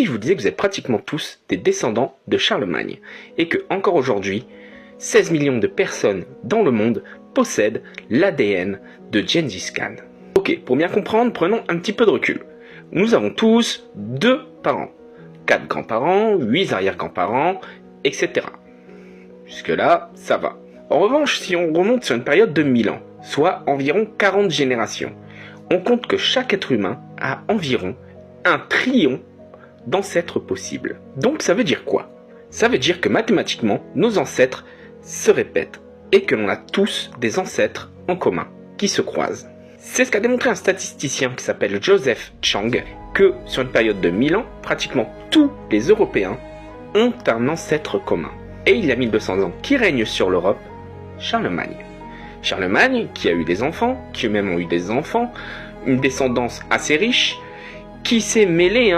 Si je vous disais que vous êtes pratiquement tous des descendants de Charlemagne, et que, encore aujourd'hui, 16 millions de personnes dans le monde possèdent l'ADN de Gengis Khan. Ok, pour bien comprendre, prenons un petit peu de recul. Nous avons tous 2 parents, 4 grands-parents, 8 arrière-grands-parents, etc. Jusque-là, ça va. En revanche, si on remonte sur une période de 1000 ans, soit environ 40 générations, on compte que chaque être humain a environ 1 trillion d'ancêtres possibles. Donc ça veut dire quoi? Ça veut dire que mathématiquement, nos ancêtres se répètent et que l'on a tous des ancêtres en commun qui se croisent. C'est ce qu'a démontré un statisticien qui s'appelle Joseph Chang, que sur une période de 1000 ans, pratiquement tous les Européens ont un ancêtre commun. Et il y a 1200 ans, qui règne sur l'Europe? Charlemagne. Charlemagne, qui a eu des enfants, qui eux-mêmes ont eu des enfants, une descendance assez riche, qui s'est mêlée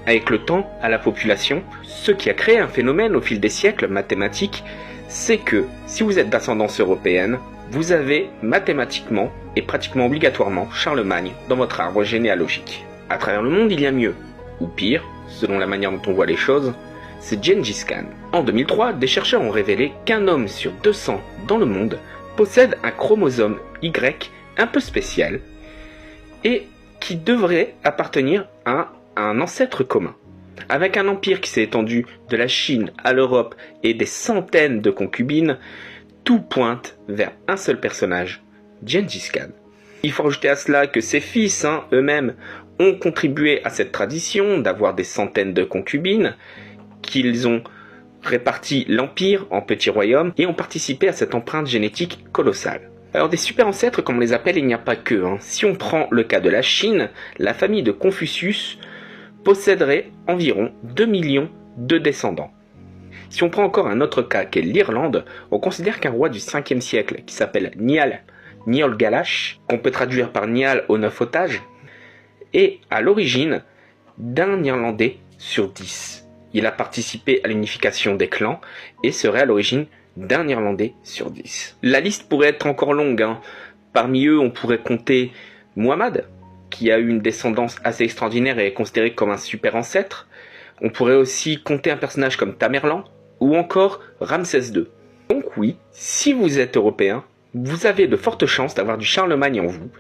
avec le temps à la population, ce qui a créé un phénomène au fil des siècles mathématique, c'est que si vous êtes d'ascendance européenne, vous avez mathématiquement et pratiquement obligatoirement Charlemagne dans votre arbre généalogique. À travers le monde, il y a mieux, ou pire, selon la manière dont on voit les choses, c'est Gengis Khan. En 2003, des chercheurs ont révélé qu'un homme sur 200 dans le monde possède un chromosome Y un peu spécial et qui devrait appartenir à un ancêtre commun. Avec un empire qui s'est étendu de la Chine à l'Europe et des centaines de concubines, tout pointe vers un seul personnage, Gengis Khan. Il faut rajouter à cela que ses fils, eux-mêmes, ont contribué à cette tradition d'avoir des centaines de concubines, qu'ils ont réparti l'empire en petits royaumes et ont participé à cette empreinte génétique colossale. Alors des super ancêtres, comme on les appelle, il n'y a pas que. Si on prend le cas de la Chine, la famille de Confucius posséderait environ 2 millions de descendants. Si on prend encore un autre cas qu'est l'Irlande, on considère qu'un roi du 5e siècle qui s'appelle Niall Galash, qu'on peut traduire par Niall aux 9 otages, est à l'origine d'un Irlandais sur 10. Il a participé à l'unification des clans et serait à l'origine d'un Irlandais sur 10. La liste pourrait être encore longue. Parmi eux, on pourrait compter Muhammad, qui a eu une descendance assez extraordinaire et est considéré comme un super ancêtre. On pourrait aussi compter un personnage comme Tamerlan ou encore Ramsès II. Donc oui, si vous êtes européen, vous avez de fortes chances d'avoir du Charlemagne en vous,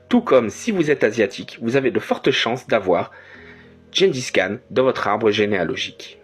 tout comme si vous êtes asiatique, vous avez de fortes chances d'avoir Gengis Khan dans votre arbre généalogique.